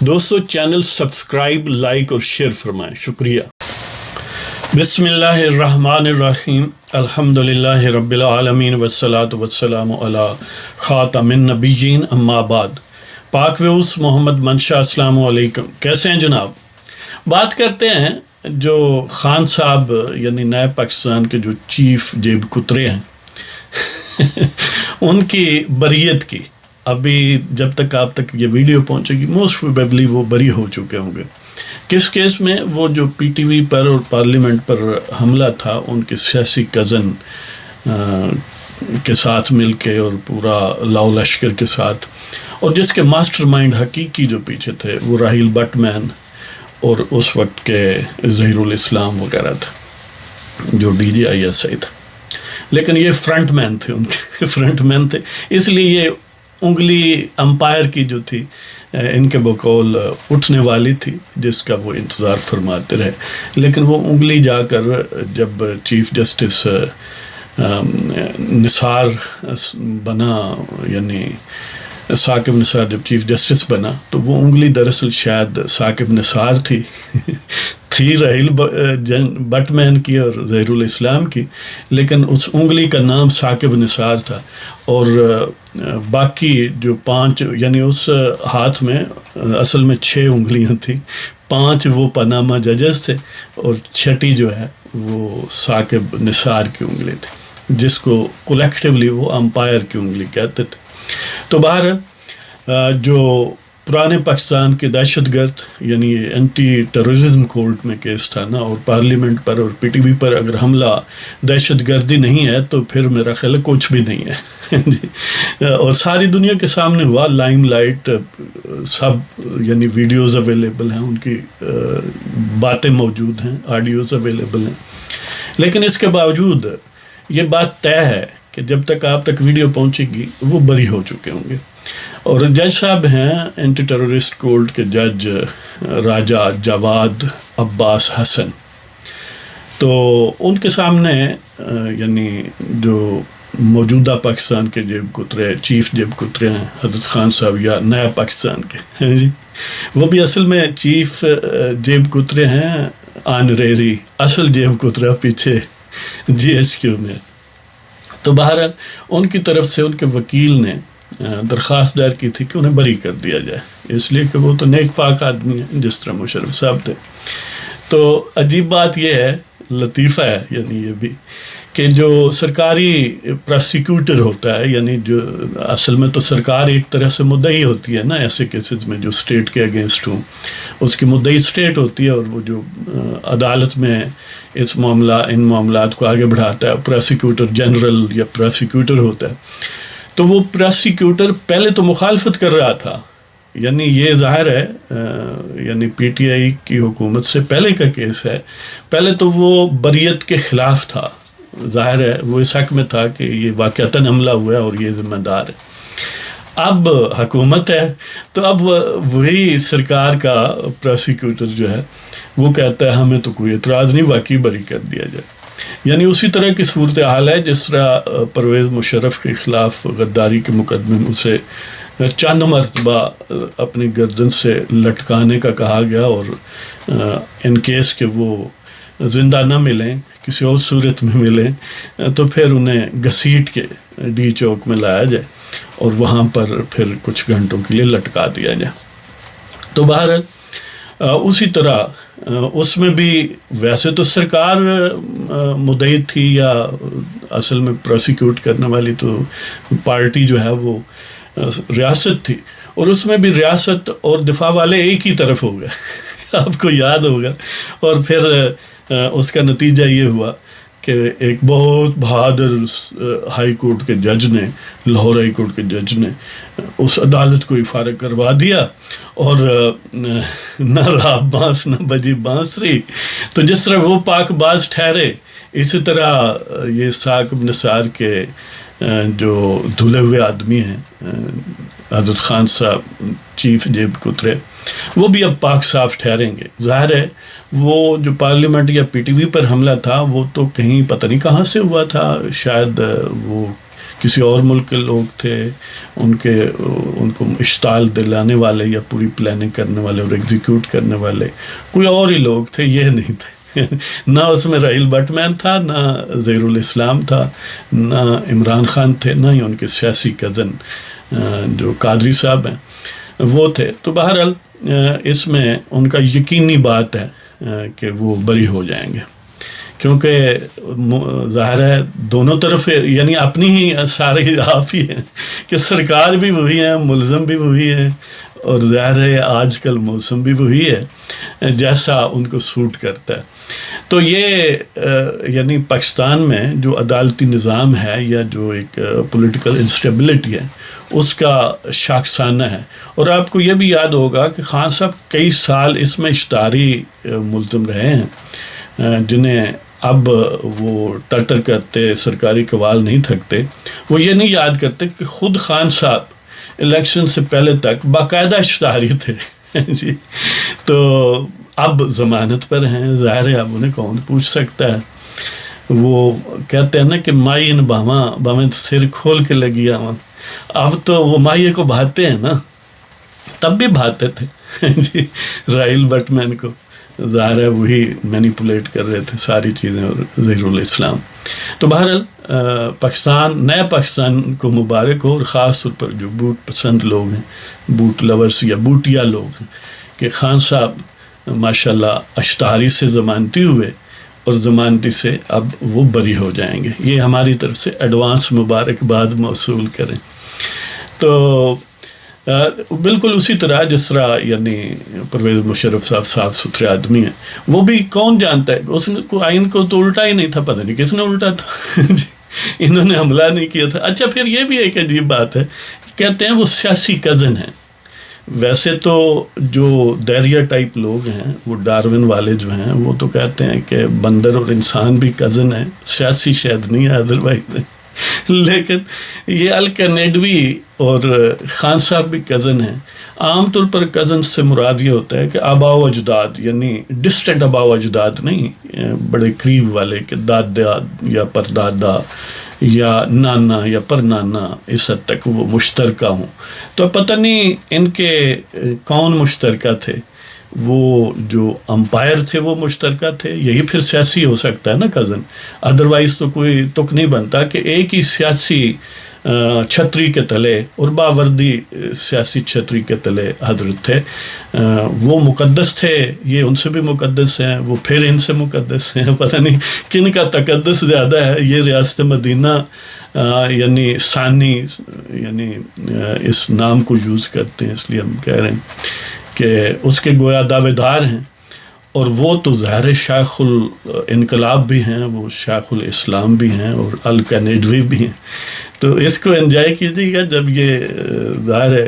دوستو channel subscribe, like اور share فرمائیں، شکریہ۔ بسم اللہ الرحمن الرحیم، الحمدللہ رب العالمین والصلاة والسلام علی خاتم النبیین، اما بعد۔ پاک ویوس محمد منشا، السلام علیکم، کیسے ہیں جناب؟ بات کرتے ہیں جو خان صاحب یعنی نئے پاکستان کے جو چیف جیب کترے ہیں ان کی بریت کی۔ ابھی جب تک آپ تک یہ ویڈیو پہنچے گی موسٹ پروبیبلی وہ بری ہو چکے ہوں گے۔ کس کیس میں؟ وہ جو پی ٹی وی پر اور پارلیمنٹ پر حملہ تھا ان کے سیاسی کزن کے ساتھ مل کے اور پورا لاؤ لشکر کے ساتھ، اور جس کے ماسٹر مائنڈ حقیقی جو پیچھے تھے وہ راہیل بٹ مین اور اس وقت کے ظہیر الاسلام وغیرہ تھا جو D G I S I تھا، لیکن یہ فرنٹ مین تھے، ان کے فرنٹ مین تھے، اس لیے یہ انگلی امپائر کی جو تھی ان کے بقول اٹھنے والی تھی جس کا وہ انتظار فرماتے رہے، لیکن وہ انگلی جا کر جب چیف جسٹس نثار بنا، یعنی ثاقب نثار جب چیف جسٹس بنا تو وہ انگلی دراصل شاید ثاقب نثار تھی راہیل بٹ مین کی اور ظہیر الاسلام کی، لیکن اس انگلی کا نام ثاقب نثار تھا، اور باقی جو 5 یعنی اس ہاتھ میں اصل میں 6 انگلیاں تھیں، 5 وہ پاناما ججز تھے اور 6ٹی جو ہے وہ ثاقب نثار کی انگلی تھی، جس کو کولیکٹیولی وہ امپائر کی انگلی کہتے تھے۔ تو بہرحال جو پرانے پاکستان کے دہشت گرد یعنی اینٹی ٹیررزم کورٹ میں کیس تھا نا، اور پارلیمنٹ پر اور پی ٹی وی پر اگر حملہ دہشت گردی نہیں ہے تو پھر میرا خیال ہے کچھ بھی نہیں ہے اور ساری دنیا کے سامنے ہوا، لائم لائٹ سب یعنی ویڈیوز اویلیبل ہیں، ان کی باتیں موجود ہیں، آڈیوز اویلیبل ہیں، لیکن اس کے باوجود یہ بات طے ہے کہ جب تک آپ تک ویڈیو پہنچے گی وہ بری ہو چکے ہوں گے۔ اور جج صاحب ہیں اینٹی ٹیررسٹ کورٹ کے جج راجہ جواد عباس حسن، تو ان کے سامنے یعنی جو موجودہ پاکستان کے جیب کترے چیف جیب کترے ہیں حضرت خان صاحب یا نیا پاکستان کے جی، وہ بھی اصل میں چیف جیب کترے ہیں آنریری، اصل جیب کترا پیچھے جی ایچ کیو میں۔ تو بہرحال ان کی طرف سے ان کے وکیل نے درخواست دائر کی تھی کہ انہیں بری کر دیا جائے، اس لیے کہ وہ تو نیک پاک آدمی ہیں جس طرح مشرف صاحب تھے۔ تو عجیب بات یہ ہے، لطیفہ ہے یعنی یہ بھی، کہ جو سرکاری پروسیکیوٹر ہوتا ہے، یعنی جو اصل میں تو سرکار ایک طرح سے مدعی ہوتی ہے نا ایسے کیسز میں جو اسٹیٹ کے اگینسٹ ہوں، اس کی مدعی اسٹیٹ ہوتی ہے، اور وہ جو عدالت میں ان معاملات کو آگے بڑھاتا ہے پروسیکیوٹر جنرل یا پروسیکیوٹر ہوتا ہے۔ تو وہ پروسیکیوٹر پہلے تو مخالفت کر رہا تھا، یعنی یہ ظاہر ہے یعنی پی ٹی آئی کی حکومت سے پہلے کا کیس ہے، پہلے تو وہ بریت کے خلاف تھا، ظاہر ہے وہ اس حق میں تھا کہ یہ واقعتاً حملہ ہوا ہے اور یہ ذمہ دار ہے۔ اب حکومت ہے تو اب وہی سرکار کا پروسیکیوٹر جو ہے وہ کہتا ہے ہمیں تو کوئی اعتراض نہیں، واقعی بری کر دیا جائے۔ یعنی اسی طرح کی صورتحال ہے جس طرح پرویز مشرف کے خلاف غداری کے مقدمے میں اسے چند مرتبہ اپنی گردن سے لٹکانے کا کہا گیا، اور ان کیس کہ وہ زندہ نہ ملیں، کسی اور صورت میں ملیں، تو پھر انہیں گھسیٹ کے ڈی چوک میں لایا جائے اور وہاں پر پھر کچھ گھنٹوں کے لیے لٹکا دیا جائے۔ تو بہرحال اسی طرح اس میں بھی ویسے تو سرکار مدعی تھی، یا اصل میں پروسیکیوٹ کرنے والی تو پارٹی جو ہے وہ ریاست تھی، اور اس میں بھی ریاست اور دفاع والے ایک ہی طرف ہو گئے آپ کو یاد ہوگا، اور پھر اس کا نتیجہ یہ ہوا کہ ایک بہت بہادر ہائی کورٹ کے جج نے، لاہور ہائی کورٹ کے جج نے اس عدالت کو فارغ کروا دیا، اور نہ رہا بانس نہ بجی بانسری۔ تو جس طرح وہ پاک باز ٹھہرے، اسی طرح یہ ثاقب نثار کے جو دھلے ہوئے آدمی ہیں حضرت خان صاحب چیف جیب کترے، وہ بھی اب پاک صاف ٹھہریں گے۔ ظاہر ہے وہ جو پارلیمنٹ یا پی ٹی وی پر حملہ تھا وہ تو کہیں پتہ نہیں کہاں سے ہوا تھا، شاید وہ کسی اور ملک کے لوگ تھے، ان کو اشتعال دلانے والے یا پوری پلاننگ کرنے والے اور ایگزیکیوٹ کرنے والے کوئی اور ہی لوگ تھے، یہ نہیں تھے۔ نہ اس میں رحیل بٹ مین تھا، نہ ظہیر الاسلام تھا، نہ عمران خان تھے، نہ ہی ان کے سیاسی کزن جو قادری صاحب ہیں وہ تھے۔ تو بہرحال اس میں ان کا یقینی بات ہے کہ وہ بری ہو جائیں گے، کیونکہ ظاہر ہے دونوں طرف یعنی اپنی ہی سارے آپ ہی ہیں کہ سرکار بھی وہی ہے، ملزم بھی وہی ہے، اور ظاہر ہے آج کل موسم بھی وہی ہے جیسا ان کو سوٹ کرتا ہے۔ تو یہ یعنی پاکستان میں جو عدالتی نظام ہے یا جو ایک پولیٹیکل انسٹیبلٹی ہے اس کا شاخسانہ ہے۔ اور آپ کو یہ بھی یاد ہوگا کہ خان صاحب کئی سال اس میں اشتہاری ملزم رہے ہیں، جنہیں اب وہ ٹٹر کرتے، سرکاری قوال نہیں تھکتے۔ وہ یہ نہیں یاد کرتے کہ خود خان صاحب الیکشن سے پہلے تک باقاعدہ اشتہاری تھے جی۔ تو اب ضمانت پر ہیں، ظاہر ہے اب انہیں کون پوچھ سکتا ہے۔ وہ کہتے ہیں نا کہ مائی ان باواں سر کھول کے لگی آواں، اب تو وہ مائیے کو بھاتے ہیں نا، تب بھی بھاتے تھے جی رحیل بٹ مین کو، ظاہر ہے وہی مینیپولیٹ کر رہے تھے ساری چیزیں، اور ظہیر الاسلام۔ تو بہرحال پاکستان، نئے پاکستان کو مبارک ہو، اور خاص طور پر جو بوٹ پسند لوگ ہیں، بوٹ لورس یا بوٹیا لوگ ہیں، کہ خان صاحب ماشاءاللہ اشتہاری سے ضمانتی ہوئے اور ضمانتی سے اب وہ بری ہو جائیں گے۔ یہ ہماری طرف سے ایڈوانس مبارکباد موصول کریں۔ تو بالکل اسی طرح جس طرح یعنی پرویز مشرف صاحب صاف ستھرے آدمی ہیں، وہ بھی کون جانتا ہے، اس نے کو آئین کو تو الٹا ہی نہیں تھا، پتہ نہیں کس نے الٹا تھا انہوں نے حملہ نہیں کیا تھا۔ اچھا پھر یہ بھی ایک عجیب بات ہے، کہتے ہیں وہ سیاسی کزن ہیں۔ ویسے تو جو دیریا ٹائپ لوگ ہیں، وہ ڈارون والے جو ہیں، وہ تو کہتے ہیں کہ بندر اور انسان بھی کزن ہیں، سیاسی شاید نہیں ہے ادروائز، لیکن یہ الکینیڈوی اور خان صاحب بھی کزن ہیں۔ عام طور پر کزن سے مراد یہ ہوتا ہے کہ آبا و اجداد، یعنی ڈسٹنٹ آبا و اجداد نہیں، بڑے قریب والے کہ دادا یا پردادا یا نانا یا پر نانا، اس حد تک وہ مشترکہ ہوں۔ تو پتہ نہیں ان کے کون مشترکہ تھے، وہ جو امپائر تھے وہ مشترکہ تھے، یہی پھر سیاسی ہو سکتا ہے نا کزن، ادروائز تو کوئی تک نہیں بنتا کہ ایک ہی سیاسی چھتری کے تلے اور باوردی سیاسی چھتری کے تلے حضرت تھے، وہ مقدس تھے، یہ ان سے بھی مقدس ہیں، وہ پھر ان سے مقدس ہیں، پتہ نہیں کن کا تقدس زیادہ ہے۔ یہ ریاست مدینہ یعنی ثانی یعنی اس نام کو یوز کرتے ہیں، اس لیے ہم کہہ رہے ہیں کہ اس کے گویا دعوے دار ہیں، اور وہ تو ظاہر شیخ الانقلاب بھی ہیں، وہ شیخ الاسلام بھی ہیں، اور الکینیڈوی بھی ہیں۔ تو اس کو انجوائے کیجیے گا جب یہ ظاہر ہے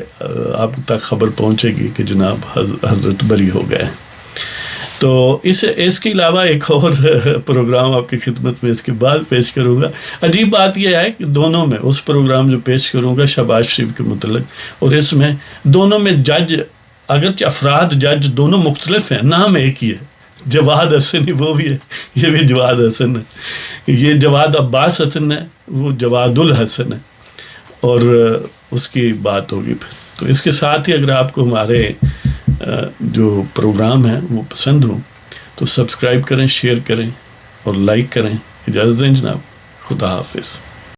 آپ تک خبر پہنچے گی کہ جناب حضرت بری ہو گئے۔ تو اس کے علاوہ ایک اور پروگرام آپ کی خدمت میں اس کے بعد پیش کروں گا۔ عجیب بات یہ ہے کہ دونوں میں، اس پروگرام جو پیش کروں گا شہباز شریف کے متعلق، اور اس میں دونوں میں جج، اگرچہ افراد جج دونوں مختلف ہیں، نام ایک ہی ہے، جواد حسن وہ بھی ہے، یہ بھی جواد حسن ہے، یہ جواد عباس حسن ہے، وہ جواد الحسن ہے، اور اس کی بات ہوگی پھر۔ تو اس کے ساتھ ہی اگر آپ کو ہمارے جو پروگرام ہیں وہ پسند ہوں تو سبسکرائب کریں، شیئر کریں اور لائک کریں۔ اجازت دیں جناب، خدا حافظ۔